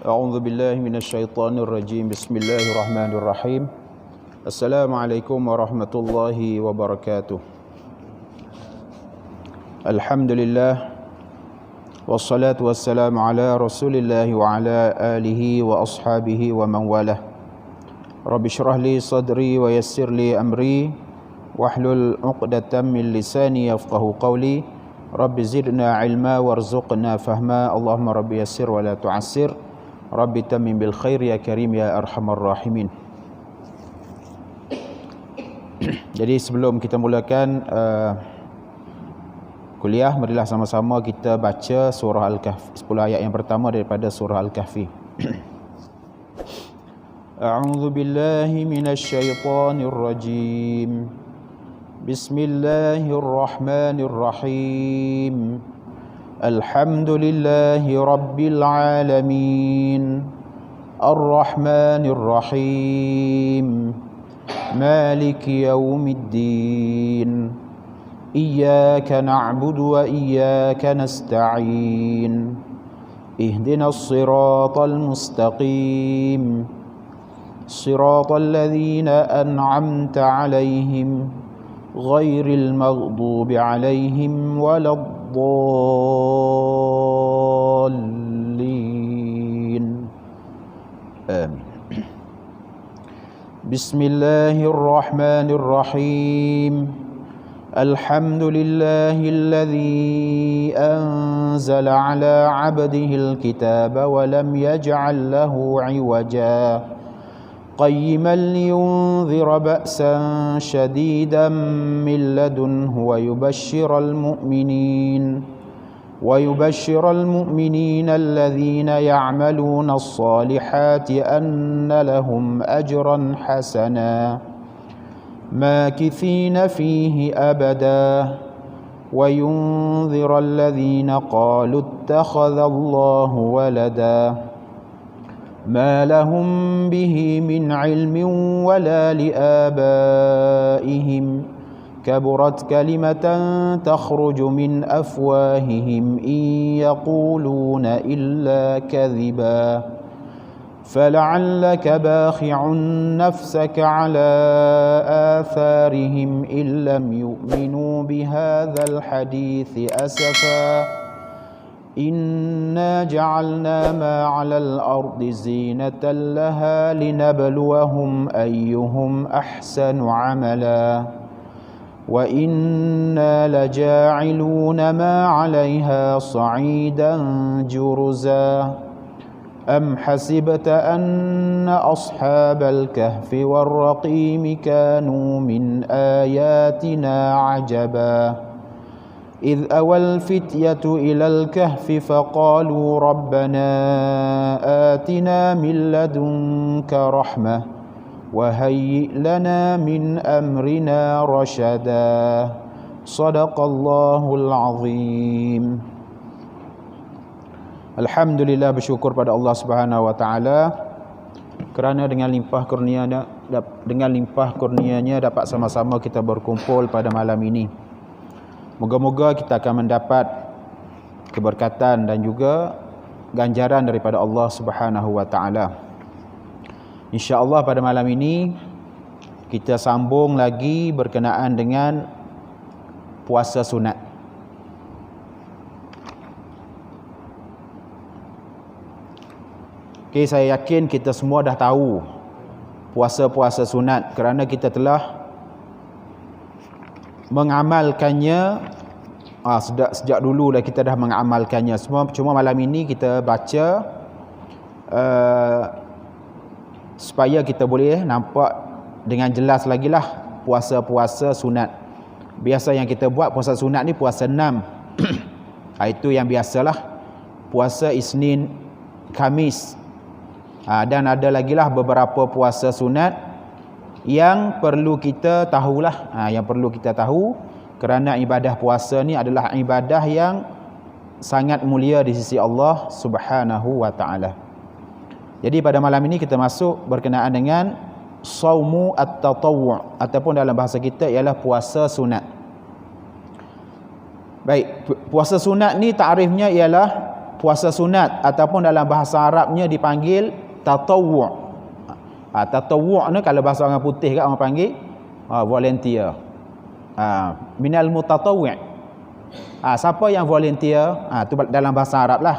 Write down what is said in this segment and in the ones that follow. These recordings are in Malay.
A'udzu billahi minasyaitonir rajim. Bismillahirrahmanirrahim. Assalamualaikum warahmatullahi wabarakatuh. Alhamdulillah wassalatu wassalamu ala Rasulillah wa ala alihi wa ashabihi wa man walah. Rabbi shrah li sadri wa yassir li amri wahlul 'uqdatam min lisani yafqahu qawli. Rabbi zidna ilma warzuqna fahma. Allahumma rabbi yassir wa la tu'assir. Rabbi tamim bil khair ya karim ya arhamar rahimin. Jadi sebelum kita mulakan kuliah, marilah sama-sama kita baca surah Al-Kahfi, 10 ayat yang pertama daripada surah Al-Kahfi. A'udzu billahi minasy syaithanir rajim. Bismillahirrahmanirrahim. Alhamdulillahi rabbil alamin. Ar-Rahmanir Rahim. Maliki yaumiddin. Iyyaka na'budu wa iyyaka nasta'in. Ihdinas siratal mustaqim. Siratal ladzina an'amta 'alaihim ghairil maghdubi 'alaihim waladdallin. Amin. Bismillahirrahmanirrahim. Alhamdulillahilladzi anzala 'ala 'abdihil kitaba wa lam yaj'al lahu 'iwaja قيما لينذر بأسا شديدا من لدنه ويبشر المؤمنين الذين يعملون الصالحات أن لهم أجرا حسنا ماكثين فيه أبدا وينذر الذين قالوا اتخذ الله ولدا ما لهم به من علم ولا لآبائهم كبرت كلمة تخرج من أفواههم إن يقولون إلا كذبا فلعلك باخع نفسك على آثارهم إن لم يؤمنوا بهذا الحديث أسفا إنا جعلنا ما على الأرض زينة لها لنبلوهم أيهم أحسن عملا وإنا لجاعلون ما عليها صعيدا جرزا أم حسبت أن أصحاب الكهف والرقيم كانوا من آياتنا عجبا إذ أوى الفتية إلى الكهف فقالوا ربنا آتنا من لدنك رحمة وهيئ لنا من أمرنا رشدا صدق الله العظيم. Alhamdulillah, bersyukur pada Allah Subhanahu wa taala kerana dengan limpah kurnia-Nya dapat sama-sama kita berkumpul pada malam ini. Moga-moga kita akan mendapat keberkatan dan juga ganjaran daripada Allah Subhanahu wa taala. Insya-Allah pada malam ini kita sambung lagi berkenaan dengan puasa sunat. Okey, saya yakin kita semua dah tahu puasa-puasa sunat kerana kita telah mengamalkannya sejak dulu dah, kita dah mengamalkannya semua. Cuma malam ini kita baca supaya kita boleh nampak dengan jelas lagi lah puasa-puasa sunat. Biasa yang kita buat puasa sunat ni puasa 6. Itu yang biasalah, puasa Isnin, Khamis. Dan ada lagi lah beberapa puasa sunat yang perlu kita tahulah, yang perlu kita tahu kerana ibadah puasa ni adalah ibadah yang sangat mulia di sisi Allah Subhanahu wa taala. Jadi pada malam ini kita masuk berkenaan dengan saumu at-tatawwu' ataupun dalam bahasa kita ialah puasa sunat. Baik, puasa sunat ni takrifnya ialah puasa sunat ataupun dalam bahasa Arabnya dipanggil tatawwu'. Tatawwu' ni kalau bahasa orang putih kat orang panggil volunteer. Minal mutatawwi'. Siapa yang volunteer, tu dalam bahasa Arab lah.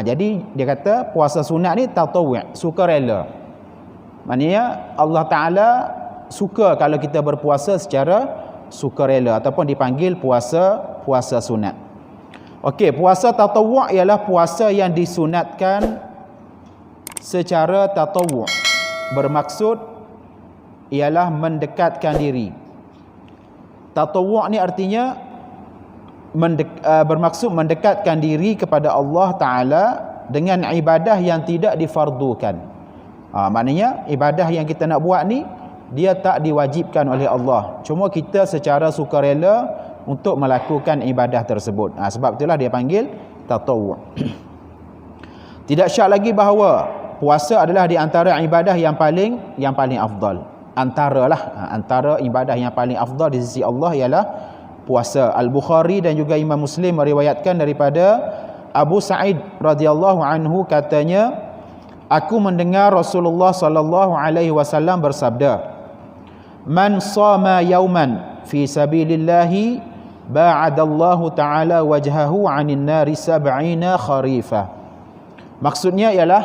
Jadi dia kata puasa sunat ni tatawwu', sukarela. Maknanya Allah Ta'ala suka kalau kita berpuasa secara sukarela ataupun dipanggil puasa sunat. Okey, puasa tatawwu' ialah puasa yang disunatkan secara tatawwu'. Bermaksud ialah mendekatkan diri. Tatawwu' ni artinya bermaksud mendekatkan diri kepada Allah Ta'ala dengan ibadah yang tidak difardukan. Maknanya ibadah yang kita nak buat ni dia tak diwajibkan oleh Allah. Cuma kita secara sukarela untuk melakukan ibadah tersebut. Sebab itulah dia panggil tatawwu'. Tidak syak lagi bahawa puasa adalah di antara ibadah yang paling afdal. Antara ibadah yang paling afdal di sisi Allah ialah puasa. Al-Bukhari dan juga Imam Muslim meriwayatkan daripada Abu Sa'id radhiyallahu anhu, katanya, aku mendengar Rasulullah sallallahu alaihi wasallam bersabda, man shama yauman fi sabilillahi ba'adallahu ta'ala wajhahu 'anil nari 70 kharifah. Maksudnya ialah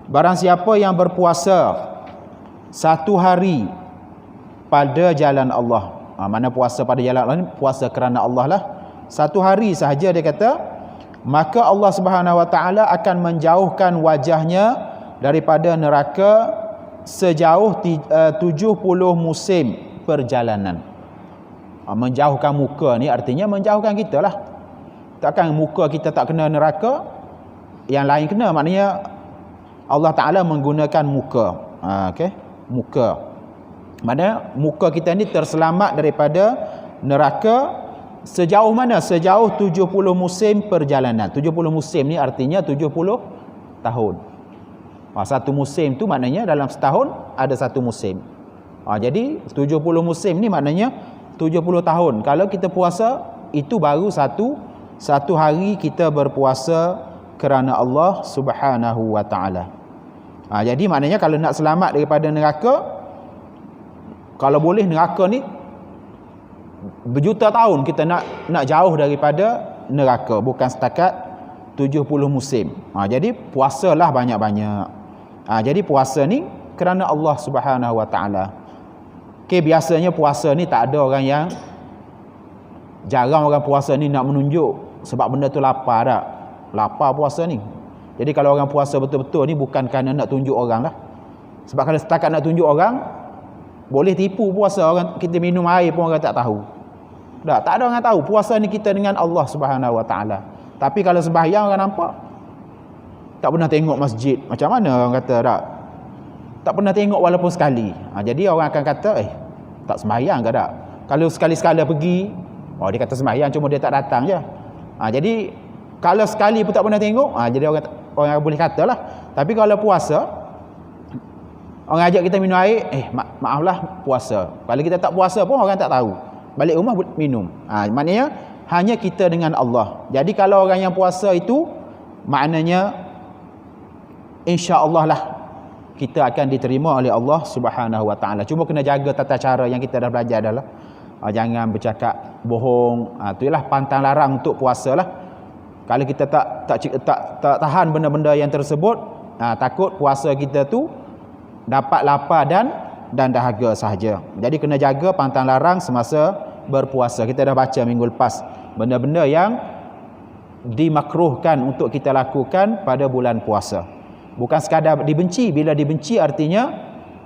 barang siapa yang berpuasa satu hari pada jalan Allah. Mana puasa pada jalan Allah ni? Puasa kerana Allah lah. Satu hari sahaja dia kata, maka Allah Subhanahu Wa Ta'ala akan menjauhkan wajahnya daripada neraka sejauh 70 musim perjalanan. Menjauhkan muka ni artinya menjauhkan kita lah. Takkan muka kita tak kena neraka, yang lain kena. Maknanya Allah Ta'ala menggunakan muka. Muka. Maknanya muka kita ni terselamat daripada neraka sejauh mana? Sejauh 70 musim perjalanan. 70 musim ni artinya 70 tahun. Satu musim tu maknanya dalam setahun ada satu musim. Jadi 70 musim ni maknanya 70 tahun. Kalau kita puasa, itu baru satu hari kita berpuasa kerana Allah Subhanahu Wa Ta'ala. Jadi maknanya kalau nak selamat daripada neraka, kalau boleh neraka ni berjuta tahun kita nak jauh daripada neraka, bukan setakat 70 musim. Jadi puasalah banyak-banyak. Jadi puasa ni kerana Allah Subhanahu Wa Ta'ala. Biasanya puasa ni tak ada orang yang, jarang orang puasa ni nak menunjuk sebab benda tu lapar tak. Lapar puasa ni. Jadi kalau orang puasa betul-betul ni bukan kerana nak tunjuk orang lah. Sebab kalau setakat nak tunjuk orang, boleh tipu puasa. Orang kita minum air pun orang tak tahu. Tak ada orang tahu puasa ni kita dengan Allah Subhanahu Wa Ta'ala. Tapi kalau sembahyang orang nampak, tak pernah tengok masjid. Macam mana orang kata tak? Tak pernah tengok walaupun sekali. Jadi orang akan kata, tak sembahyang ke tak? Kalau sekali-sekala pergi, dia kata sembahyang cuma dia tak datang je. Jadi kalau sekali pun tak pernah tengok, jadi orang boleh katalah. Tapi kalau puasa, orang ajak kita minum air, maaflah puasa. Kalau kita tak puasa pun orang tak tahu. Balik rumah minum. Maknanya hanya kita dengan Allah. Jadi kalau orang yang puasa itu, maknanya insya-Allah lah kita akan diterima oleh Allah Subhanahu Wa Ta'ala. Cuma kena jaga tata cara yang kita dah belajar dah lah. Jangan bercakap bohong. Itulah pantang larang untuk puasa lah. Kalau kita tak tahan benda-benda yang tersebut, takut puasa kita tu dapat lapar dan dahaga sahaja. Jadi kena jaga pantang larang semasa berpuasa. Kita dah baca minggu lepas benda-benda yang dimakruhkan untuk kita lakukan pada bulan puasa. Bukan sekadar dibenci. Bila dibenci artinya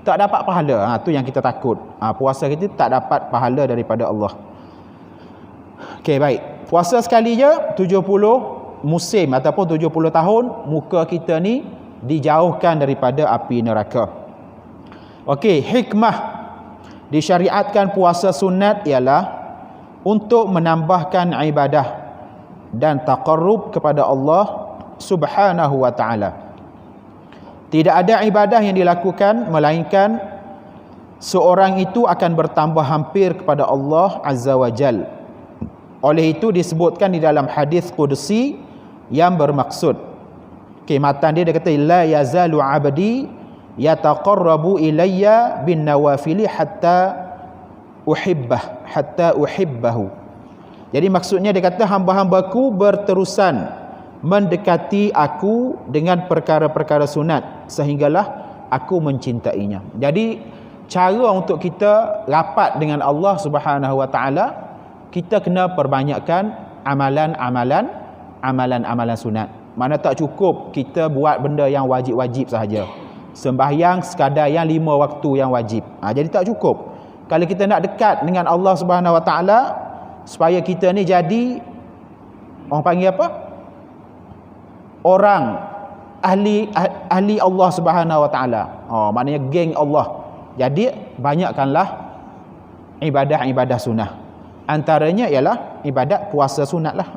tak dapat pahala. Tu yang kita takut. Puasa kita tak dapat pahala daripada Allah. Okey, baik. Puasa sekali je 70 musim ataupun 70 tahun muka kita ni dijauhkan daripada api neraka. Okey, hikmah disyariatkan puasa sunat ialah untuk menambahkan ibadah dan taqarrub kepada Allah Subhanahu Wa Ta'ala. Tidak ada ibadah yang dilakukan melainkan seorang itu akan bertambah hampir kepada Allah Azza wa Jal. Oleh itu disebutkan di dalam hadis qudsi, yang bermaksud. Okey, matan dia kata la yazalu 'abdi yataqarrabu ilayya bin nawafili hatta uhibbahu. Jadi maksudnya dia kata hamba-hambaku berterusan mendekati aku dengan perkara-perkara sunat sehinggalah aku mencintainya. Jadi cara untuk kita rapat dengan Allah Subhanahu wa taala, kita kena perbanyakkan amalan-amalan sunat. Mana tak cukup kita buat benda yang wajib-wajib sahaja. Sembahyang sekadar yang 5 waktu yang wajib. Jadi tak cukup. Kalau kita nak dekat dengan Allah Subhanahu wa taala, supaya kita ni jadi orang panggil apa? Orang ahli Allah Subhanahu wa taala. Maknanya geng Allah. Jadi banyakkanlah ibadah-ibadah sunnah. Antaranya ialah ibadat puasa sunat lah.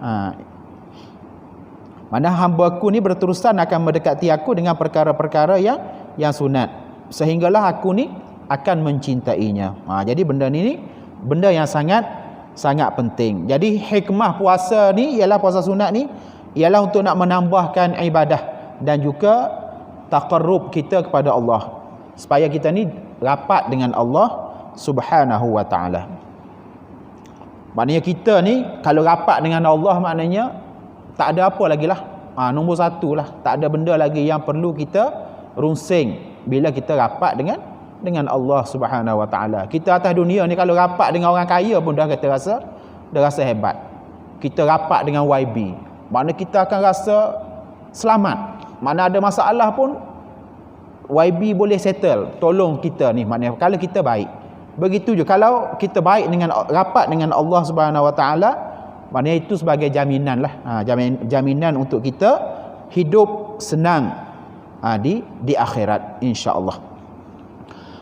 Mana hamba-Ku ni berterusan akan mendekati aku dengan perkara-perkara yang sunat, sehinggalah aku ni akan mencintainya. Jadi benda ni benda yang sangat penting. Jadi hikmah puasa ni ialah puasa sunat ni ialah untuk nak menambahkan ibadah dan juga taqarrub kita kepada Allah, supaya kita ni rapat dengan Allah Subhanahu wa taala. Maknanya kita ni kalau rapat dengan Allah, maknanya tak ada apa lagi lah. Nombor satu lah, tak ada benda lagi yang perlu kita runsing bila kita rapat dengan Allah Subhanahu wa taala. Kita atas dunia ni kalau rapat dengan orang kaya pun dah rasa hebat. Kita rapat dengan YB, makna kita akan rasa selamat. Mana ada masalah pun YB boleh settle, tolong kita ni. Maknanya kalau kita baik. Begitu juga kalau kita baik dengan rapat dengan Allah Subhanahu wa taala, maknanya itu sebagai jaminan lah. Jaminan untuk kita hidup senang di akhirat, insya-Allah.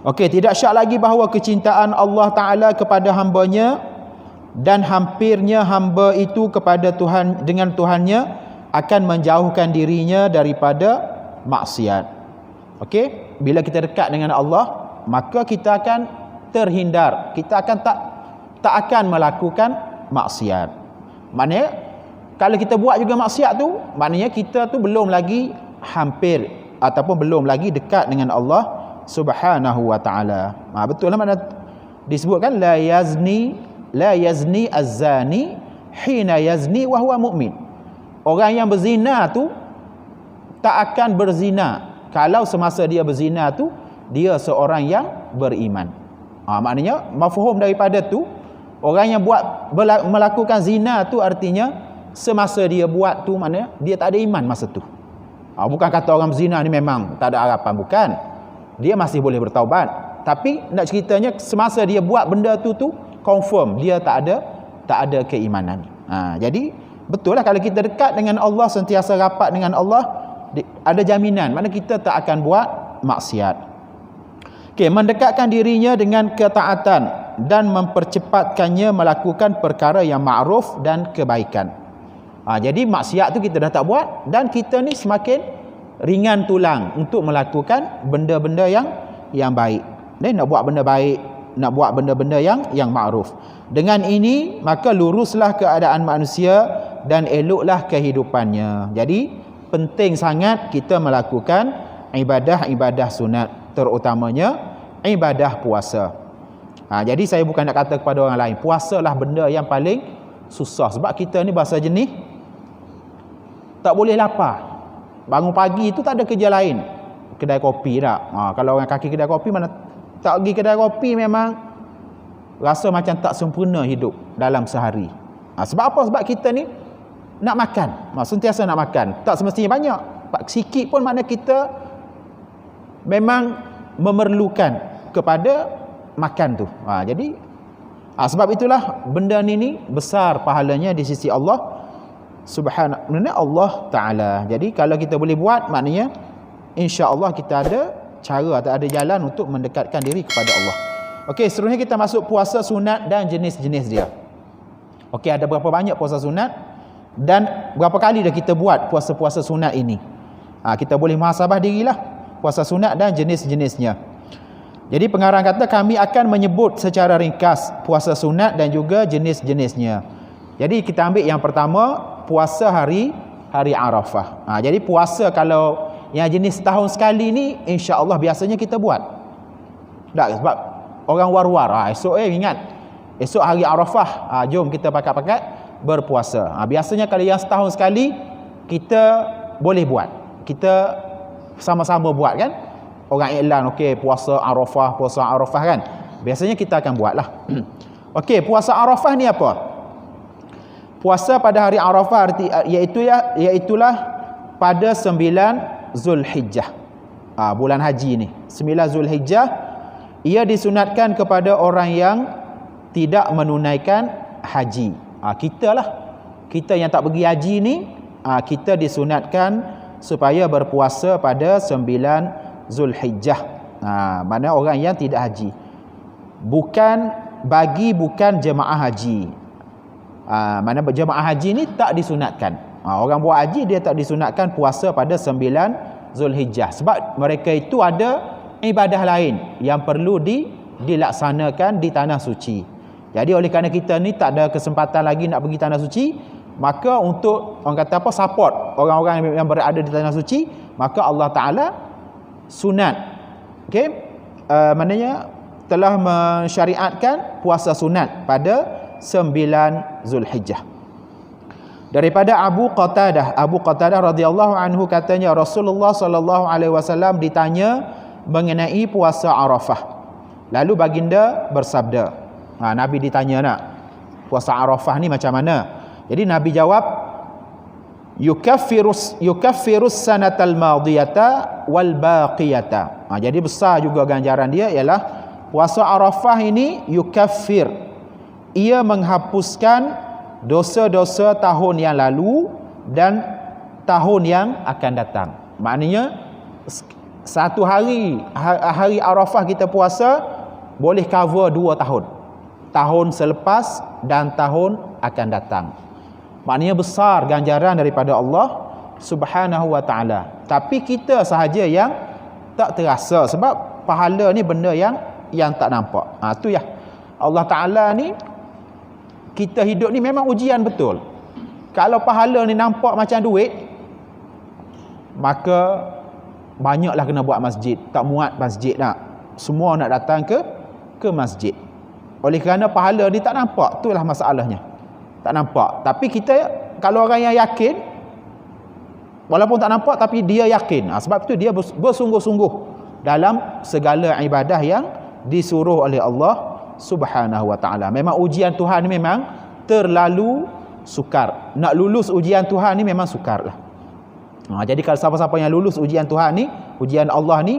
Okey, tidak syak lagi bahawa kecintaan Allah Taala kepada hamba-Nya dan hampirnya hamba itu kepada Tuhan dengan Tuhannya akan menjauhkan dirinya daripada maksiat. Okey, bila kita dekat dengan Allah, maka kita akan terhindar, kita akan tak akan melakukan maksiat. Maknanya kalau kita buat juga maksiat tu, maknanya kita tu belum lagi hampir ataupun belum lagi dekat dengan Allah Subhanahu wa taala. Betul lah makna disebutkan la yazni az-zani hina yazni wa huwa mu'min. Orang yang berzina tu tak akan berzina kalau semasa dia berzina tu dia seorang yang beriman. Maknanya mafhum daripada tu, orang yang melakukan zina tu artinya semasa dia buat tu maknanya dia tak ada iman masa tu. Bukan kata orang berzina ni memang tak ada harapan, bukan. Dia masih boleh bertaubat, tapi nak ceritanya semasa dia buat benda tu confirm dia tak ada keimanan. Jadi betul lah kalau kita dekat dengan Allah, sentiasa rapat dengan Allah, ada jaminan mana kita tak akan buat maksiat. Okey, mendekatkan dirinya dengan ketaatan dan mempercepatkannya melakukan perkara yang ma'ruf dan kebaikan. Jadi maksiat tu kita dah tak buat dan kita ni semakin ringan tulang untuk melakukan benda-benda yang baik. Dan nak buat benda baik, nak buat benda-benda yang ma'ruf. Dengan ini maka luruslah keadaan manusia dan eloklah kehidupannya. Jadi penting sangat kita melakukan ibadah-ibadah sunat, terutamanya ibadah puasa. Jadi saya bukan nak kata kepada orang lain, puasalah benda yang paling susah. Sebab kita ni bahasa jenis tak boleh lapar. Bangun pagi tu tak ada kerja lain. Kedai kopi tak. Kalau orang kaki kedai kopi, mana tak pergi kedai kopi memang rasa macam tak sempurna hidup dalam sehari. Sebab apa? Sebab kita ni nak makan. Sentiasa nak makan. Tak semestinya banyak. Sikit pun makna kita memang memerlukan kepada makan tu. Jadi sebab itulah benda ni besar pahalanya di sisi Allah Subhanahu Allah Ta'ala. Jadi kalau kita boleh buat, maknanya insya-Allah kita ada cara atau ada jalan untuk mendekatkan diri kepada Allah. Okey, seterusnya kita masuk puasa sunat dan jenis-jenis dia. Okey, ada berapa banyak puasa sunat dan berapa kali dah kita buat puasa-puasa sunat ini. Kita boleh muhasabah dirilah puasa sunat dan jenis-jenisnya. Jadi pengarang kata kami akan menyebut secara ringkas puasa sunat dan juga jenis-jenisnya. Jadi kita ambil yang pertama, puasa hari hari Arafah. Jadi puasa kalau yang jenis setahun sekali ni, insya-Allah biasanya kita buat. Tak, sebab orang war-war. Esok ingat. Esok hari Arafah. Jom kita pakat-pakat berpuasa. Biasanya kalau yang setahun sekali, kita boleh buat. Kita sama-sama buat kan. Orang iklan, okey, puasa Arafah kan. Biasanya kita akan buat lah. Okey, puasa Arafah ni apa? Puasa pada hari Arafah iaitulah pada 9 Zulhijjah. Bulan haji ni. 9 Zulhijjah. Ia disunatkan kepada orang yang tidak menunaikan haji. Kita lah. Kita yang tak pergi haji ni, kita disunatkan supaya berpuasa pada 9 Zulhijjah. Mana orang yang tidak haji. Bukan jemaah haji. Mana jemaah haji ni tak disunatkan. Orang buat haji dia tak disunatkan puasa pada 9 Zulhijjah. Sebab mereka itu ada ibadah lain yang perlu dilaksanakan di tanah suci. Jadi oleh kerana kita ni tak ada kesempatan lagi nak pergi tanah suci, maka untuk orang kata apa, support orang-orang yang berada di tanah suci, maka Allah Ta'ala sunat. Okey, maknanya telah mensyariatkan puasa sunat pada 9 Zulhijjah. Daripada Abu Qatadah radhiyallahu anhu katanya Rasulullah sallallahu alaihi wasallam ditanya mengenai puasa Arafah. Lalu baginda bersabda, Nabi ditanya nak puasa Arafah ni macam mana? Jadi Nabi jawab, yukaffirus sanatal madiyata wal baqiyata. Jadi besar juga ganjaran dia ialah puasa Arafah ini yukaffir. Ia menghapuskan dosa-dosa tahun yang lalu dan tahun yang akan datang. Maknanya satu hari Arafah kita puasa boleh cover 2 tahun. Tahun selepas dan tahun akan datang. Maknanya besar ganjaran daripada Allah Subhanahu wa taala. Tapi kita sahaja yang tak terasa sebab pahala ni benda yang tak nampak. Tu ya. Allah Taala ni, kita hidup ni memang ujian betul. Kalau pahala ni nampak macam duit, maka banyaklah kena buat masjid. Tak muat masjid nak. Semua nak datang ke masjid. Oleh kerana pahala ni tak nampak, itulah masalahnya. Tak nampak. Tapi kita, kalau orang yang yakin, walaupun tak nampak tapi dia yakin. Sebab itu dia bersungguh-sungguh dalam segala ibadah yang disuruh oleh Allah Subhanahu wa taala. Memang ujian Tuhan ni memang terlalu sukar. Nak lulus ujian Tuhan ni memang sukar lah. Jadi kalau siapa-siapa yang lulus ujian Tuhan ni, ujian Allah ni,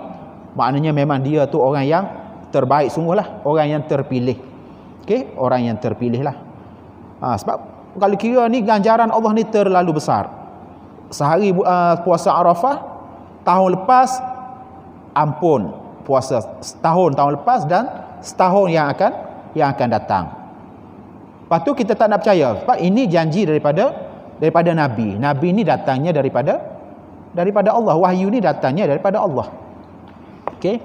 maknanya memang dia tu orang yang terbaik sungguhlah, orang yang terpilih. Okey, orang yang terpilih lah. Sebab kalau kira ni ganjaran Allah ni terlalu besar. Sehari puasa Arafah, tahun lepas ampun puasa tahun lepas dan setahun yang akan datang. Lepas tu kita tak nak percaya sebab ini janji daripada Nabi. Nabi ni datangnya daripada Allah. Wahyu ni datangnya daripada Allah. Okey.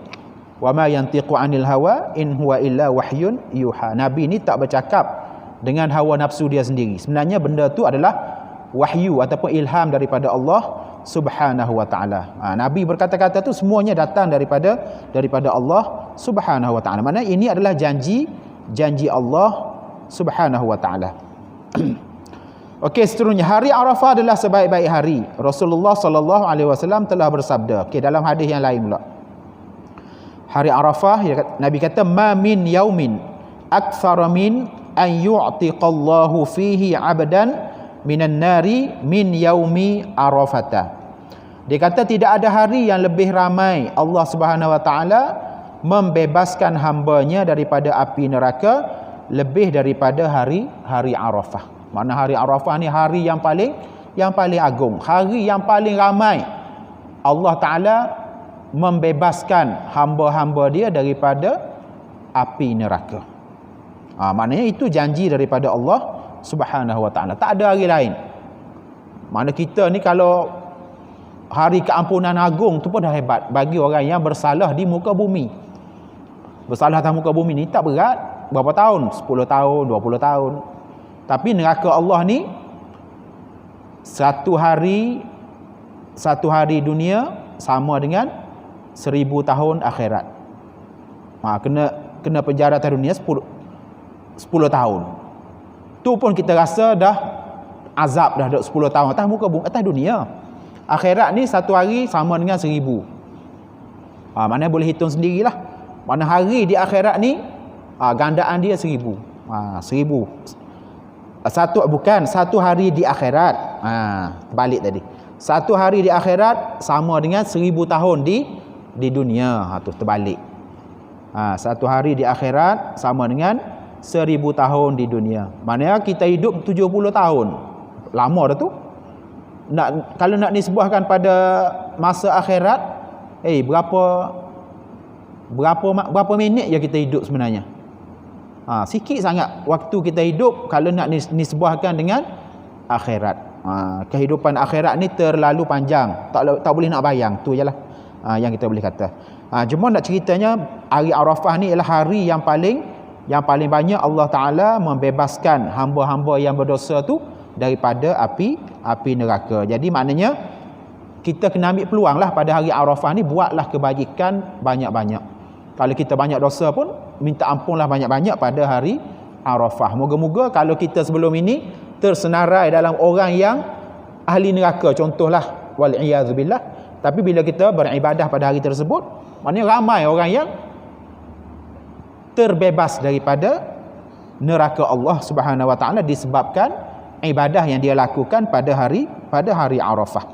Wa ma yantiqu 'anil hawa in huwa illa wahyun yuha. Nabi ni tak bercakap dengan hawa nafsu dia sendiri. Sebenarnya benda tu adalah wahyu ataupun ilham daripada Allah Subhanahu wa taala. Nabi berkata-kata tu semuanya datang daripada Allah Subhanahu wa taala. Maksudnya ini adalah janji Allah Subhanahu wa taala. Okey, seterusnya hari Arafah adalah sebaik-baik hari. Rasulullah sallallahu alaihi wasallam telah bersabda. Okey, dalam hadis yang lain pula. Hari Arafah Nabi kata ma min yaumin akthara min an yu'tiqallahu fihi 'abdan minan nari min yaumi Arafata. Dia kata tidak ada hari yang lebih ramai Allah Subhanahu wa taala membebaskan hamba-Nya daripada api neraka lebih daripada hari Arafah. Mana hari Arafah ni hari yang paling agung, hari yang paling ramai Allah Taala membebaskan hamba-hamba Dia daripada api neraka. Maknanya itu janji daripada Allah Subhanahu wa taala. Tak ada hari lain. Mana kita ni kalau hari keampunan agung tu pun dah hebat bagi orang yang bersalah di muka bumi. Bersalah di muka bumi ni tak berat. Berapa tahun? 10 tahun, 20 tahun. Tapi neraka Allah ni Satu hari dunia sama dengan 1000 tahun akhirat. Kena penjara atas dunia 10 tahun. Tu pun kita rasa dah azab dah 10 tahun atas muka bumi, atas dunia. Akhirat ni satu hari sama dengan 1000. Mana boleh hitung sendirilah. Mana hari di akhirat ni gandaan dia 1000. 1000. Satu hari di akhirat. Balik tadi. Satu hari di akhirat sama dengan 1000 tahun di dunia. Tu terbalik. Satu hari di akhirat sama dengan 1000 tahun di dunia. Maknanya kita hidup 70 tahun. Lama dah tu. Kalau nak nisbahkan pada masa akhirat, berapa minit je kita hidup sebenarnya? Sikit sangat waktu kita hidup kalau nak nisbahkan dengan akhirat. Kehidupan akhirat ni terlalu panjang, tak boleh nak bayang. Tu je lah yang kita boleh kata. Cuma nak ceritanya hari Arafah ni ialah hari yang paling banyak Allah Ta'ala membebaskan hamba-hamba yang berdosa tu daripada api neraka. Jadi maknanya kita kena ambil peluang lah pada hari Arafah ni, buatlah kebajikan banyak-banyak. Kalau kita banyak dosa pun minta ampunlah banyak-banyak pada hari Arafah. Moga-moga kalau kita sebelum ini tersenarai dalam orang yang ahli neraka, contohlah wal'iyazubillah, tapi bila kita beribadah pada hari tersebut, maknanya ramai orang yang terbebas daripada neraka Allah Subhanahu Wa Taala disebabkan ibadah yang dia lakukan pada hari Arafah.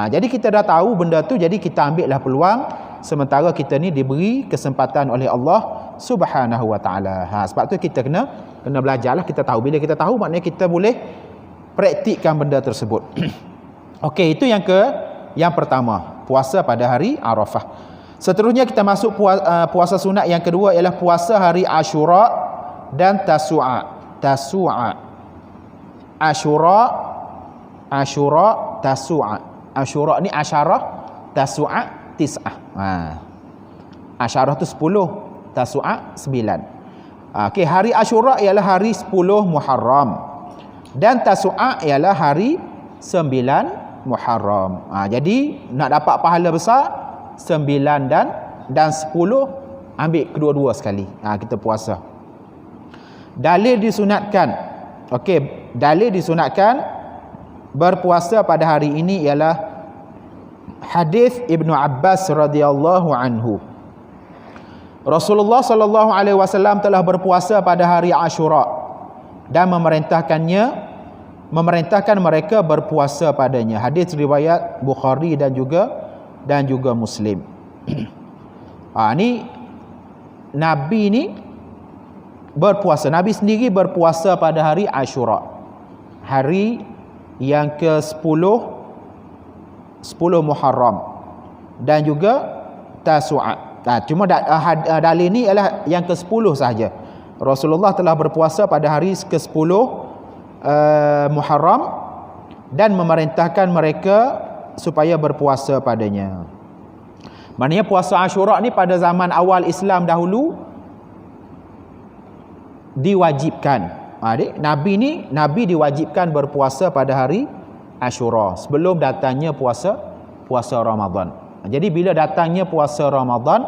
Jadi kita dah tahu benda tu, jadi kita ambillah peluang sementara kita ni diberi kesempatan oleh Allah Subhanahu Wa Taala. Sebab tu kita kena belajarlah. Kita tahu, bila kita tahu maknanya kita boleh praktikkan benda tersebut. Okey, itu yang pertama, puasa pada hari Arafah. Seterusnya kita masuk puasa sunat yang kedua ialah puasa hari Ashura dan Tasu'a. Ashura, Tasu'a. Ashura ni Asyarah, Tasu'a Tis'ah. Asyarah tu 10, Tasu'a 9. Okey, hari Ashura ialah hari 10 Muharram dan Tasu'a ialah hari 9 Muharram. Jadi nak dapat pahala besar 9 dan 10, ambil kedua-dua sekali. Kita puasa. Dalil disunatkan. Okey, dalil disunatkan berpuasa pada hari ini ialah hadis Ibnu Abbas radhiyallahu anhu. Rasulullah sallallahu alaihi wasallam telah berpuasa pada hari Ashura dan memerintahkan mereka berpuasa padanya. Hadis riwayat Bukhari dan juga Muslim. Ni Nabi ni berpuasa. Nabi sendiri berpuasa pada hari Ashura, hari yang ke-10 Muharram dan juga Tasu'a. Cuma dalil ni ialah yang ke-10 sahaja. Rasulullah telah berpuasa pada hari ke-10 Muharram dan memerintahkan mereka supaya berpuasa padanya. Maknanya puasa Ashura ni pada zaman awal Islam dahulu diwajibkan. Nabi diwajibkan berpuasa pada hari Ashura sebelum datangnya puasa Ramadan. Jadi bila datangnya puasa Ramadan,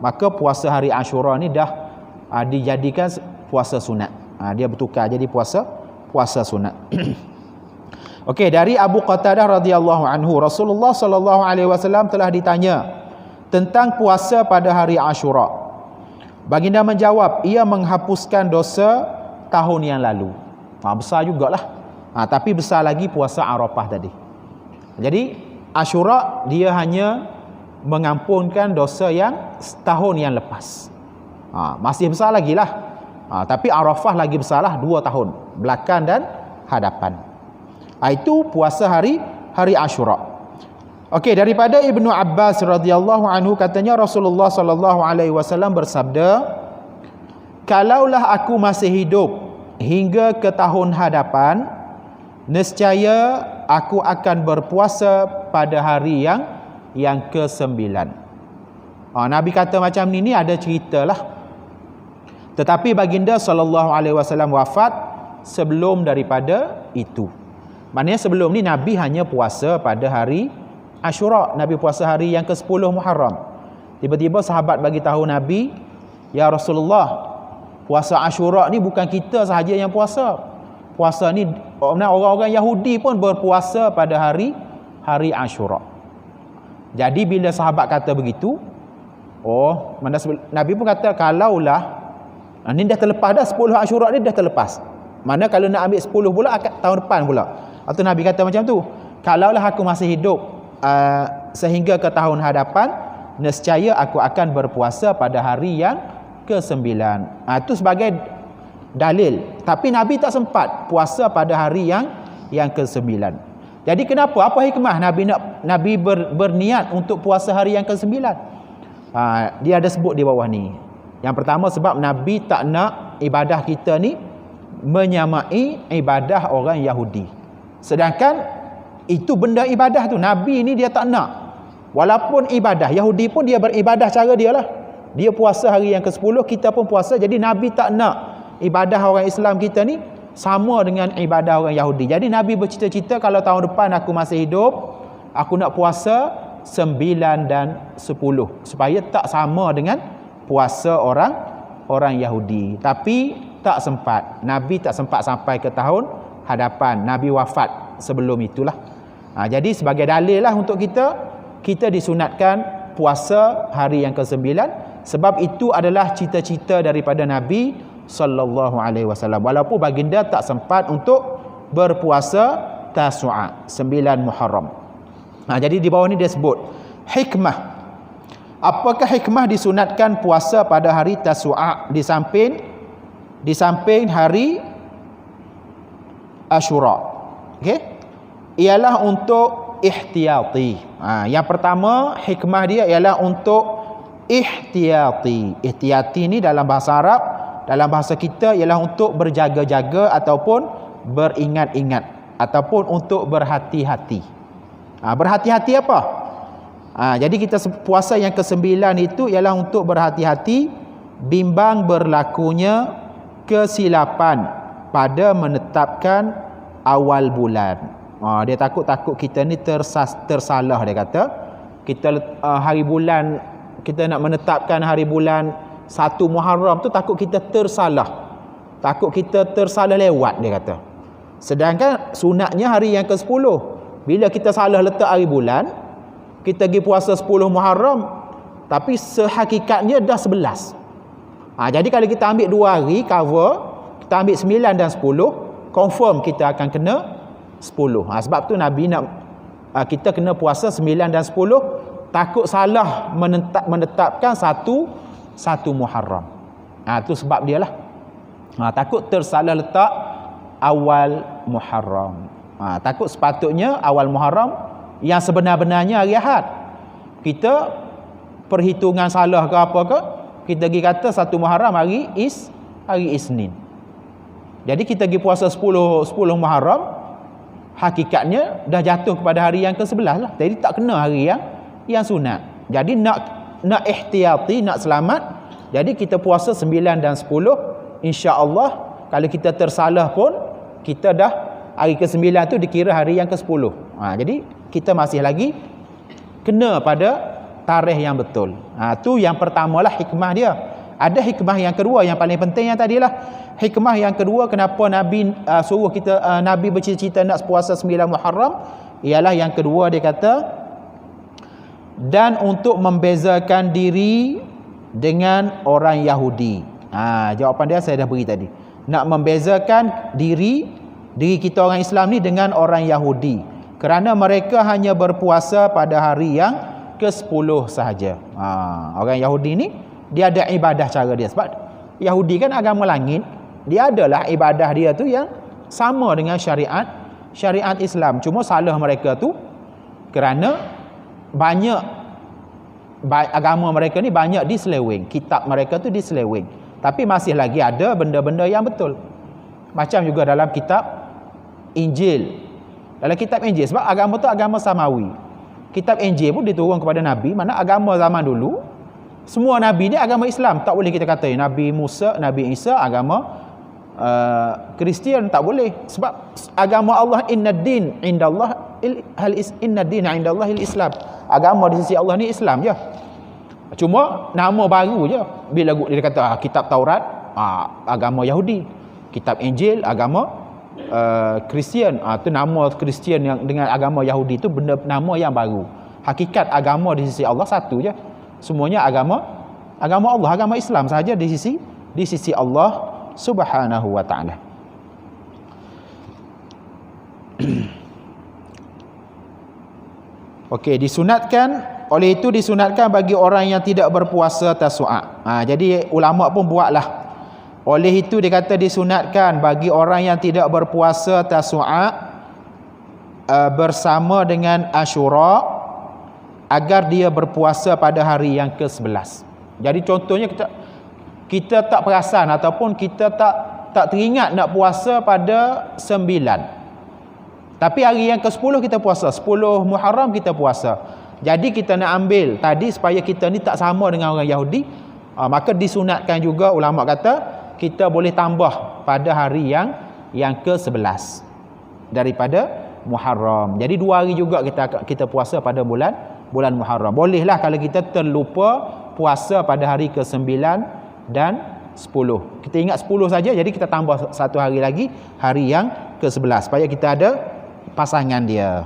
maka puasa hari Ashura ni dah dijadikan puasa sunat. Dia bertukar jadi puasa sunat. Okey, dari Abu Qatadah radhiyallahu anhu, Rasulullah sallallahu alaihi wasallam telah ditanya tentang puasa pada hari Ashura. Baginda menjawab, ia menghapuskan dosa tahun yang lalu. Besar jugalah. Tapi besar lagi puasa Arafah tadi. Jadi Ashura dia hanya mengampunkan dosa yang setahun yang lepas. Masih besar lagi lah. Tapi Arafah lagi besarlah, 2 tahun belakang dan hadapan. Itu puasa hari Ashura. Okey, daripada Ibnu Abbas radhiyallahu anhu katanya Rasulullah sallallahu alaihi wasallam bersabda, "Kalaulah aku masih hidup hingga ke tahun hadapan, nescaya aku akan berpuasa pada hari yang ke-9." Nabi kata macam ni ada ceritalah. Tetapi baginda sallallahu alaihi wasallam wafat sebelum daripada itu. Maknanya sebelum ni Nabi hanya puasa pada hari Ashura. Nabi puasa hari yang ke-10 Muharram. Tiba-tiba sahabat bagi tahu Nabi, "Ya Rasulullah, puasa Ashura ni bukan kita sahaja yang puasa. Puasa ni orang-orang Yahudi pun berpuasa pada hari Ashura." Jadi bila sahabat kata begitu, Nabi pun kata, kalaulah ni dah terlepas dah 10 Ashura ni dah terlepas. Mana kalau nak ambil 10 pula tahun depan pula. Atau Nabi kata macam tu, kalaulah aku masih hidup sehingga ke tahun hadapan, nescaya aku akan berpuasa pada hari yang ke-9. Itu sebagai dalil. Tapi Nabi tak sempat puasa pada hari yang ke-9. Jadi kenapa? Apa hikmah Nabi berniat untuk puasa hari yang ke-9? Dia ada sebut di bawah ni. Yang pertama, sebab Nabi tak nak ibadah kita ni menyamai ibadah orang Yahudi. Sedangkan itu benda ibadah tu Nabi ni dia tak nak. Walaupun ibadah Yahudi pun dia beribadah cara dia lah. Dia puasa hari yang ke-10, kita pun puasa. Jadi Nabi tak nak ibadah orang Islam kita ni sama dengan ibadah orang Yahudi. Jadi Nabi bercita-cita, kalau tahun depan aku masih hidup, aku nak puasa 9 dan 10 supaya tak sama dengan puasa orang Yahudi. Tapi tak sempat. Nabi tak sempat sampai ke tahun hadapan. Nabi wafat sebelum itulah. Jadi sebagai dalil lah untuk kita disunatkan puasa hari yang ke-9, sebab itu adalah cita-cita daripada Nabi sallallahu alaihi wasallam. Walaupun baginda tak sempat untuk berpuasa Tasu'a, 9 Muharram. Jadi di bawah ni dia sebut hikmah. Apakah hikmah disunatkan puasa pada hari Tasu'a di samping hari Ashura? Okey. Ialah untuk ihtiyati. Yang pertama, hikmah dia ialah untuk ihtiyati. Ihtiyati ni dalam bahasa Arab, dalam bahasa kita ialah untuk berjaga-jaga ataupun beringat-ingat ataupun untuk berhati-hati. Berhati-hati apa? Jadi kita puasa yang ke-9 itu ialah untuk berhati-hati bimbang berlakunya kesilapan pada menetapkan awal bulan. Dia takut kita ni tersalah. Dia kata kita hari bulan, kita nak menetapkan hari bulan 1 Muharram tu, takut kita tersalah, takut kita tersalah lewat, dia kata. Sedangkan sunatnya hari yang ke-10. Bila kita salah letak hari bulan, kita pergi puasa 10 Muharram, tapi sehakikatnya dah 11. Jadi kalau kita ambil 2 hari cover, kita ambil 9 dan 10, confirm kita akan kena 10. Sebab tu Nabi nak kita kena puasa 9 dan 10, takut salah menetapkan 1 Muharram. Itu sebab dia lah. Takut tersalah letak awal Muharram. Takut sepatutnya awal Muharram yang sebenar-benarnya hari Ahad. Kita perhitungan salah ke apa ke, kita pergi kata 1 Muharram hari Isnin. Jadi kita pergi puasa 10 Muharram, hakikatnya dah jatuh kepada hari yang ke-11 lah. Jadi tak kena hari yang sunat. Jadi nak ihtiyati, nak selamat, jadi kita puasa 9 dan 10, insya-Allah. Kalau kita tersalah pun, kita dah hari ke-9 tu dikira hari yang ke-10. Jadi kita masih lagi kena pada tarikh yang betul. Tu yang pertamalah hikmah dia. Ada hikmah yang kedua yang paling penting yang tadilah. Hikmah yang kedua kenapa Nabi suruh kita, Nabi bercita-cita nak puasa 9 Muharram, ialah yang kedua dia kata, dan untuk membezakan diri dengan orang Yahudi. Jawapan dia saya dah beri tadi. Nak membezakan diri kita orang Islam ni dengan orang Yahudi, kerana mereka hanya berpuasa pada hari yang ke-10 sahaja. Orang Yahudi ni dia ada ibadah cara dia. Sebab Yahudi kan agama langit, dia adalah ibadah dia tu yang sama dengan syariat Islam. Cuma salah mereka tu kerana banyak agama mereka ni banyak diseleweng, kitab mereka tu diseleweng. Tapi masih lagi ada benda-benda yang betul. Macam juga dalam kitab Injil. Dalam kitab Injil, sebab agama tu agama samawi. Kitab Injil pun diturun kepada Nabi, mana agama zaman dulu semua Nabi ni agama Islam. Tak boleh kita kata Nabi Musa, Nabi Isa agama Kristian tak boleh, sebab agama Allah innad din indallah innad din indallahil Islam. Agama di sisi Allah ni Islam je. Cuma nama baru je. Bila dia kata kitab Taurat, agama Yahudi. Kitab Injil, agama Kristian. Tu nama Kristian yang dengan agama Yahudi tu benda nama yang baru. Hakikat agama di sisi Allah satu je. Semuanya agama Allah, agama Islam sahaja di sisi Allah Subhanahu wa ta'ala. Okey, oleh itu disunatkan bagi orang yang tidak berpuasa Tasu'a. Jadi ulama pun buatlah. Oleh itu dia kata disunatkan bagi orang yang tidak berpuasa Tasu'a bersama dengan Asyura agar dia berpuasa pada hari yang ke-11. Jadi contohnya kita tak perasan ataupun kita tak teringat nak puasa pada 9. Tapi hari yang ke-10 kita puasa, 10 Muharram kita puasa. Jadi kita nak ambil tadi supaya kita ni tak sama dengan orang Yahudi, maka disunatkan juga ulama kata kita boleh tambah pada hari yang ke-11 daripada Muharram. Jadi 2 hari juga kita puasa pada bulan Muharram. Bolehlah kalau kita terlupa puasa pada hari ke-9 dan 10. Kita ingat 10 saja, jadi kita tambah 1 hari lagi, hari yang ke-11 supaya kita ada pasangan dia.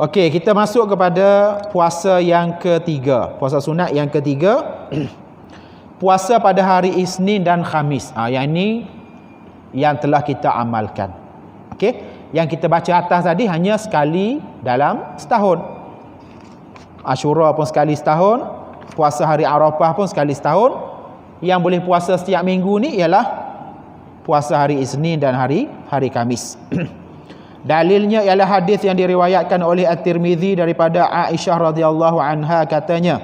Okey, kita masuk kepada puasa yang ketiga. Puasa sunat yang ketiga. Puasa pada hari Isnin dan Khamis. Yang ini yang telah kita amalkan. Okey, yang kita baca atas tadi hanya sekali dalam setahun. Asyura pun sekali setahun, puasa hari Arafah pun sekali setahun. Yang boleh puasa setiap minggu ni ialah puasa hari Isnin dan hari Khamis. Dalilnya ialah hadis yang diriwayatkan oleh At-Tirmizi daripada Aisyah radhiyallahu anha, katanya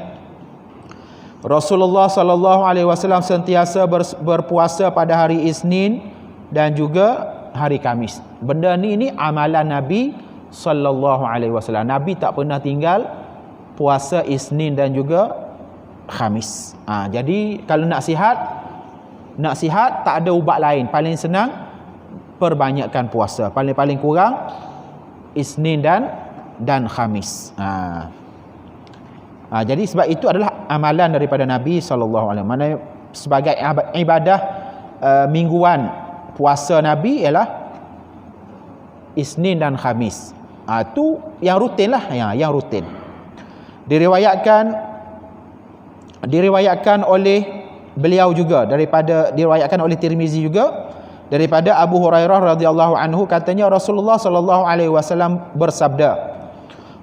Rasulullah sallallahu alaihi wasallam sentiasa berpuasa pada hari Isnin dan juga hari Khamis. Benda ni amalan Nabi sallallahu alaihi wasallam. Nabi tak pernah tinggal puasa Isnin dan juga Khamis. Jadi kalau nak sihat tak ada ubat lain. Paling senang perbanyakkan puasa. Paling kurang Isnin dan Khamis. Jadi sebab itu adalah amalan daripada Nabi sallallahu alaihi wasallam. Mana sebagai ibadah mingguan puasa Nabi ialah Isnin dan Khamis. Itu yang rutin lah, yang rutin. Diriwayatkan oleh beliau juga diriwayatkan oleh Tirmizi juga daripada Abu Hurairah radhiyallahu anhu, katanya Rasulullah sallallahu alaihi wasallam bersabda,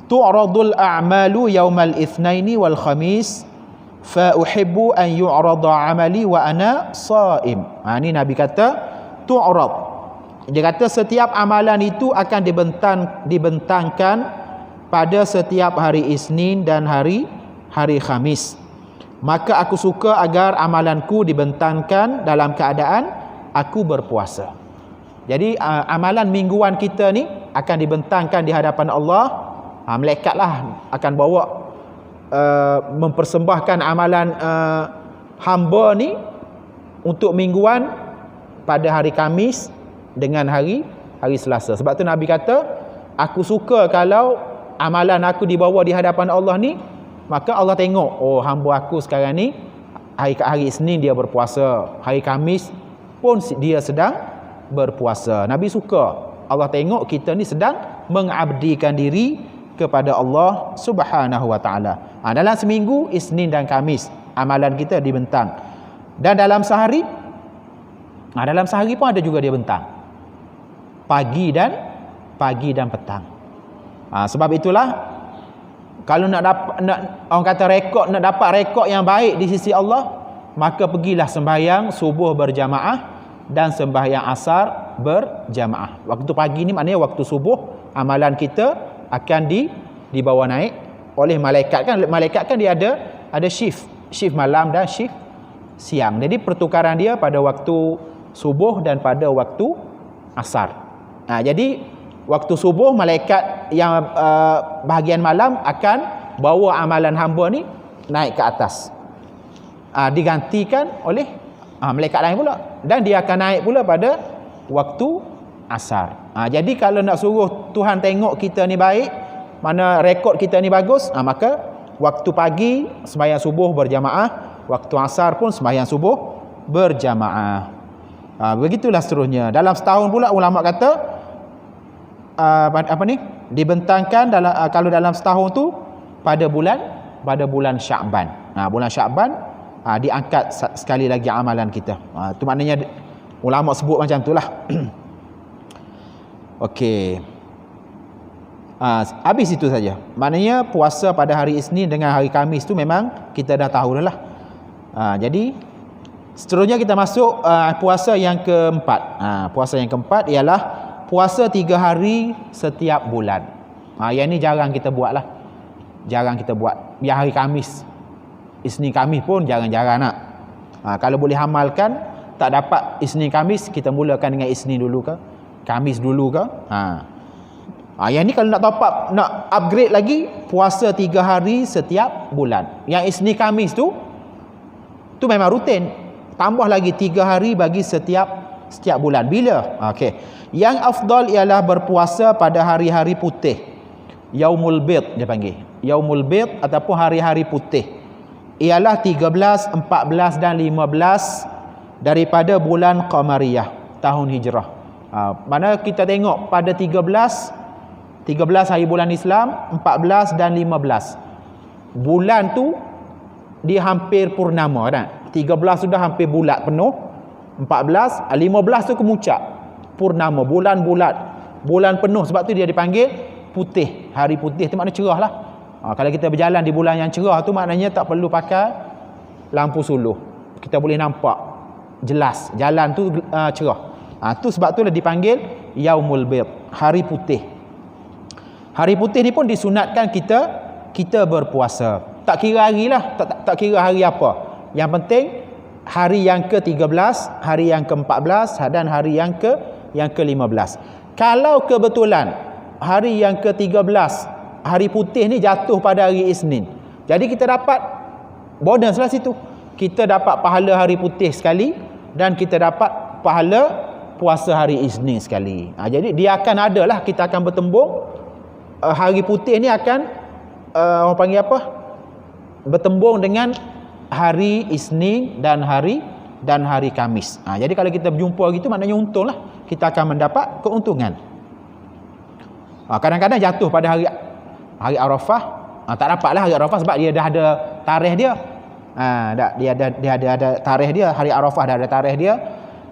tu'radul a'malu yaumal itsnaini wal khamis fa uhibbu an yu'rada 'amali wa ana sha'im. Ini Nabi kata tu'rad. Dia kata setiap amalan itu akan dibentangkan pada setiap hari Isnin dan hari Khamis. Maka aku suka agar amalanku dibentangkan dalam keadaan aku berpuasa. Jadi amalan mingguan kita ni akan dibentangkan di hadapan Allah. Malaikatlah akan bawa mempersembahkan amalan hamba ni untuk mingguan pada hari Khamis dengan hari Selasa. Sebab tu Nabi kata, aku suka kalau amalan aku dibawa di hadapan Allah ni, maka Allah tengok, oh hamba aku sekarang ni hari Isnin dia berpuasa, hari Khamis pun dia sedang berpuasa. Nabi suka Allah tengok kita ni sedang mengabdikan diri kepada Allah Subhanahu wa taala. Dalam seminggu Isnin dan Khamis amalan kita dibentang. Dan dalam sehari pun ada juga dia bentang. Pagi dan petang. Sebab itulah kalau nak orang kata nak dapat rekod yang baik di sisi Allah, maka pergilah sembahyang subuh berjamaah dan sembahyang asar berjamaah. Waktu pagi ni maknanya waktu subuh, amalan kita akan dibawa naik oleh malaikat kan. Malaikat kan dia ada shift malam dan shift siang. Jadi pertukaran dia pada waktu subuh dan pada waktu asar. Jadi waktu subuh malaikat yang bahagian malam akan bawa amalan hamba ni naik ke atas. Digantikan oleh malaikat lain pula. Dan dia akan naik pula pada waktu asar. Jadi kalau nak suruh Tuhan tengok kita ni baik, mana rekod kita ni bagus, maka waktu pagi sembahyang subuh berjamaah, waktu asar pun sembahyang subuh berjamaah. Begitulah seterusnya. Dalam setahun pula ulama kata dibentangkan dalam kalau dalam setahun tu pada bulan Sya'ban. Bulan Sya'ban diangkat sekali lagi amalan kita. Itu maknanya ulama sebut macam itulah. Okey. Habis itu saja. Maknanya puasa pada hari Isnin dengan hari Khamis tu memang kita dah tahu dah lah. Jadi seterusnya kita masuk puasa yang keempat. Puasa yang keempat ialah puasa 3 hari setiap bulan. Yang ni jarang kita buat lah. Jarang kita buat. Yang hari Khamis, Isnin Khamis pun jarang-jarang nak. Kalau boleh amalkan, tak dapat Isnin Khamis, kita mulakan dengan Isnin dulu ke, Khamis dulu ke. Yang ni kalau nak top up, nak upgrade lagi, puasa 3 hari setiap bulan. Yang Isnin Khamis tu memang rutin. Tambah lagi 3 hari bagi setiap bulan. Bila? Okey. Yang afdal ialah berpuasa pada hari-hari putih. Yaumul Bid dia panggil. Yaumul Bid ataupun hari-hari putih. Ialah 13, 14 dan 15 daripada bulan Qamariyah, tahun Hijrah. Mana kita tengok pada 13 hari bulan Islam, 14 dan 15. Bulan tu dia hampir purnama kan. 13 sudah hampir bulat penuh, 14, 15 tu kemuncak purnama, bulan bulat, bulan penuh. Sebab tu dia dipanggil putih. Hari putih tu makna cerah lah. Kalau kita berjalan di bulan yang cerah tu maknanya tak perlu pakai lampu suluh, kita boleh nampak jelas jalan tu cerah. Tu sebab tu dipanggil Yaumul Bid, hari putih. Hari putih ni pun disunatkan kita berpuasa. Tak kira hari lah, tak kira hari apa. Yang penting hari yang ke-13, hari yang ke-14 dan hari yang ke-15. Kalau kebetulan hari yang ke-13, hari putih ni jatuh pada hari Isnin, jadi kita dapat bonus lah situ. Kita dapat pahala hari putih sekali dan kita dapat pahala puasa hari Isnin sekali. Jadi dia akan ada lah, kita akan bertembung. Hari putih ni akan orang panggil apa? Bertembung dengan hari Isnin dan hari Khamis. Jadi kalau kita berjumpa gitu maknanya untung lah. Kita akan mendapat keuntungan. Kadang-kadang jatuh pada hari Arafah. Tak dapat lah hari Arafah sebab dia dah ada tarikh dia. Dia ada tarikh dia. Hari Arafah dah ada tarikh dia.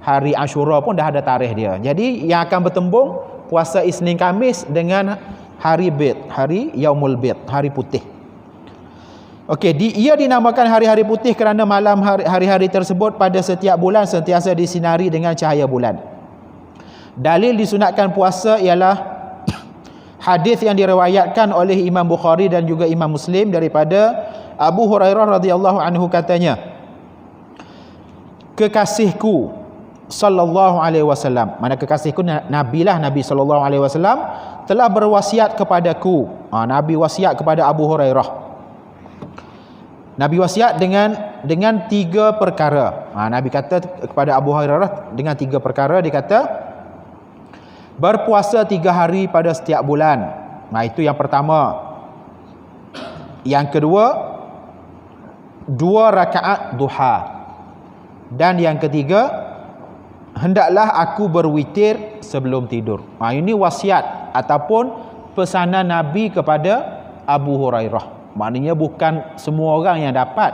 Hari Ashura pun dah ada tarikh dia. Jadi yang akan bertembung puasa Isnin Khamis dengan hari Bid, hari Yaumul Bid, hari putih. Okey, ia dinamakan hari-hari putih kerana malam hari-hari tersebut pada setiap bulan sentiasa disinari dengan cahaya bulan. Dalil disunatkan puasa ialah hadis yang diriwayatkan oleh Imam Bukhari dan juga Imam Muslim daripada Abu Hurairah radhiyallahu anhu, katanya, kekasihku sallallahu alaihi wasallam, mana kekasihku Nabi sallallahu alaihi wasallam telah berwasiat kepadaku. Nabi wasiat kepada Abu Hurairah. Nabi wasiat dengan 3 perkara. Nabi kata kepada Abu Hurairah dengan 3 perkara. Dia kata berpuasa 3 hari pada setiap bulan. Itu yang pertama. Yang kedua, 2 rakaat duha. Dan yang ketiga, hendaklah aku berwitir sebelum tidur. Ini wasiat ataupun pesanan Nabi kepada Abu Hurairah. Maknanya bukan semua orang yang dapat.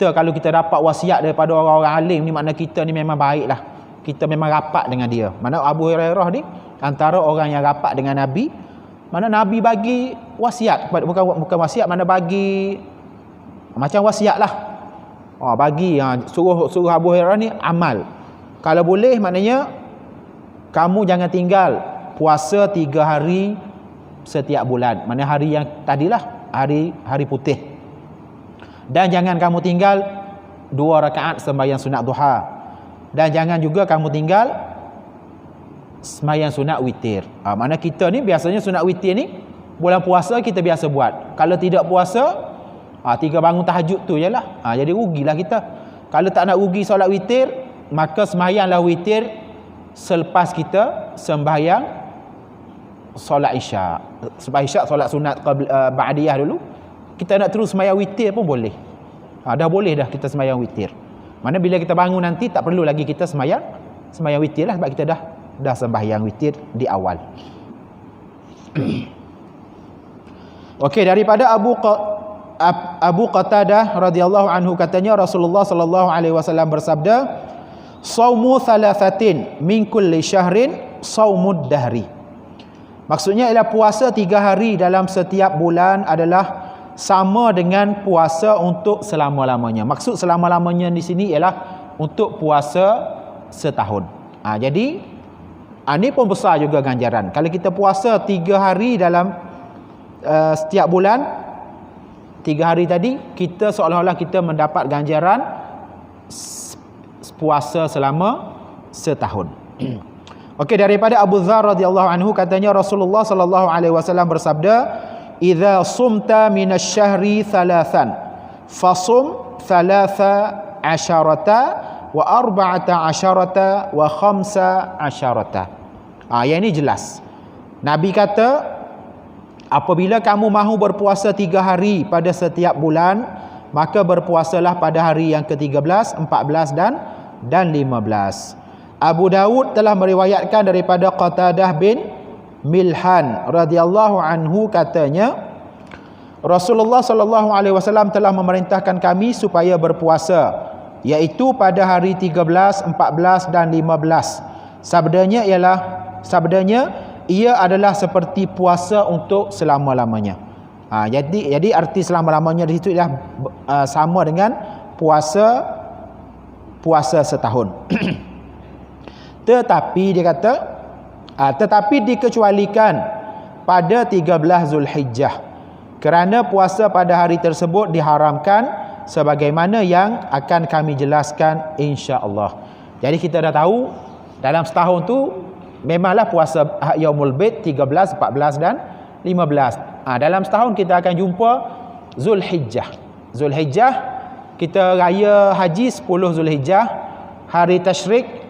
Kalau kita dapat wasiat daripada orang-orang alim ni, makna kita ni memang baiklah. Kita memang rapat dengan dia. Mana Abu Hurairah ni antara orang yang rapat dengan Nabi. Mana Nabi bagi wasiat, bukan wasiat, mana bagi macam wasiat lah. Bagi suruh Abu Hurairah ni amal. Kalau boleh maknanya kamu jangan tinggal puasa 3 hari setiap bulan. Mana hari yang tadilah, hari putih. Dan jangan kamu tinggal 2 rakaat sembahyang sunat duha. Dan jangan juga kamu tinggal sembahyang sunat witir. Mana kita ni biasanya sunat witir ni bulan puasa kita biasa buat. Kalau tidak puasa, 3 bangun tahajud tu je lah. Jadi rugilah kita. Kalau tak nak rugi solat witir, maka sembahyanglah witir selepas kita sembahyang solat isyak. Sebab isyak solat sunat ba'diyah dulu. Kita nak terus sembahyang witir pun boleh. Dah boleh dah kita sembahyang witir. Mana bila kita bangun nanti tak perlu lagi kita sembahyang witir lah, sebab kita dah sembahyang witir di awal. Okey, daripada Abu Qatadah radhiyallahu anhu katanya Rasulullah sallallahu alaihi wasallam bersabda, "Shaumu thalathatin min kulli syahrin shaumud dahri." Maksudnya ialah puasa 3 hari dalam setiap bulan adalah sama dengan puasa untuk selama-lamanya. Maksud selama-lamanya di sini ialah untuk puasa setahun. Jadi ini pun besar juga ganjaran. Kalau kita puasa 3 hari dalam setiap bulan, 3 hari tadi, kita seolah-olah kita mendapat ganjaran puasa selama setahun. Okey, daripada Abu Dzar radhiyallahu anhu katanya Rasulullah sallallahu alaihi wasallam bersabda, "Idza sumta minasy-syahri thalathan, fasum 13 wa 14 wa 15." Yang ini jelas. Nabi kata, apabila kamu mahu berpuasa 3 hari pada setiap bulan, maka berpuasalah pada hari yang ke-13, 14 dan 15. Abu Dawud telah meriwayatkan daripada Qatadah bin Milhan radhiyallahu anhu katanya, Rasulullah sallallahu alaihi wasallam telah memerintahkan kami supaya berpuasa, iaitu pada hari 13, 14 dan 15. Sabdanya ia adalah seperti puasa untuk selama-lamanya. Jadi arti selama-lamanya di situ ialah sama dengan puasa setahun. Tetapi dia kata, tetapi dikecualikan pada 13 Zulhijjah, kerana puasa pada hari tersebut diharamkan sebagaimana yang akan kami jelaskan insya-Allah. Jadi kita dah tahu dalam setahun tu memanglah puasa Yaumul Bid 13, 14 dan 15. Dalam setahun kita akan jumpa Zulhijjah. Zulhijjah kita raya haji 10 Zulhijjah, hari tasyrik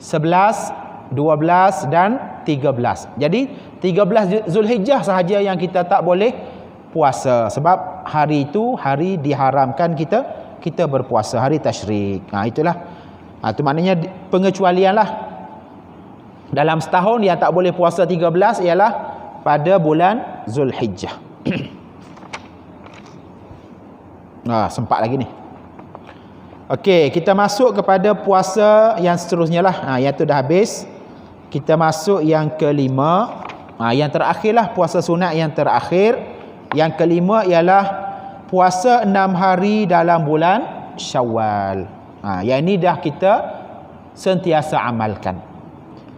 11, 12 dan 13. Jadi 13 Zulhijjah sahaja yang kita tak boleh puasa, sebab hari itu hari diharamkan kita berpuasa, hari tasyrik. Itulah. Itu maknanya pengecualian lah. Dalam setahun yang tak boleh puasa 13 ialah pada bulan Zulhijjah. Sempat lagi ni. Okey, kita masuk kepada puasa yang seterusnya lah. Yang tu dah habis. Kita masuk yang kelima. Yang terakhir lah, puasa sunat yang terakhir. Yang kelima ialah puasa 6 hari dalam bulan Syawal. Yang ini dah kita sentiasa amalkan.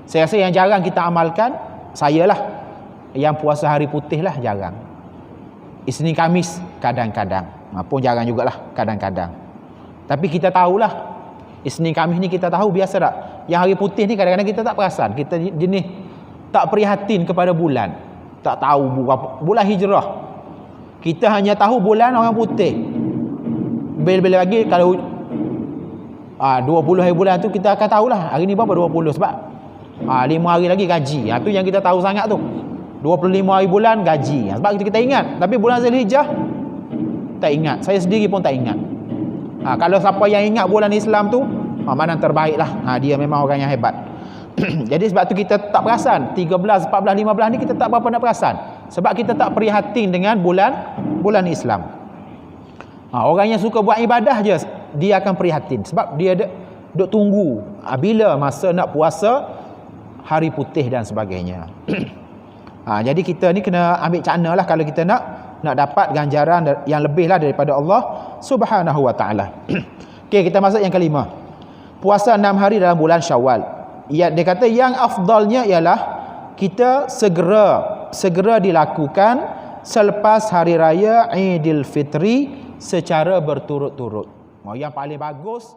Saya rasa yang jarang kita amalkan, saya lah. Yang puasa hari putih lah jarang. Isnin Khamis kadang-kadang. Pun jarang jugalah kadang-kadang. Tapi kita tahulah, Isnin Khamis ni kita tahu biasa tak? Yang hari putih ni kadang-kadang kita tak perasan. Kita jenis tak prihatin kepada bulan. Tak tahu bulan hijrah. Kita hanya tahu bulan orang putih. Bila-bila lagi kalau 20 hari bulan tu kita akan tahulah hari ni berapa 20, sebab 5 hari lagi gaji. Tu yang kita tahu sangat tu. 25 hari bulan gaji. Sebab kita ingat. Tapi bulan Zulhijjah tak ingat. Saya sendiri pun tak ingat. Kalau siapa yang ingat bulan Islam tu, mana terbaik lah. Dia memang orang yang hebat. Jadi sebab tu kita tak perasan 13, 14, 15 ni kita tak berapa nak perasan, sebab kita tak prihatin dengan bulan Islam. Orang yang suka buat ibadah je, dia akan prihatin, sebab dia duk tunggu bila masa nak puasa hari putih dan sebagainya. Jadi kita ni kena ambil cakna lah kalau kita nak dapat ganjaran yang lebih lah daripada Allah Subhanahu wa ta'ala. Okey, kita masuk yang kelima. Puasa 6 hari dalam bulan Syawal. Dia kata yang afdalnya ialah kita segera dilakukan selepas hari raya Aidil Fitri secara berturut-turut. Yang paling bagus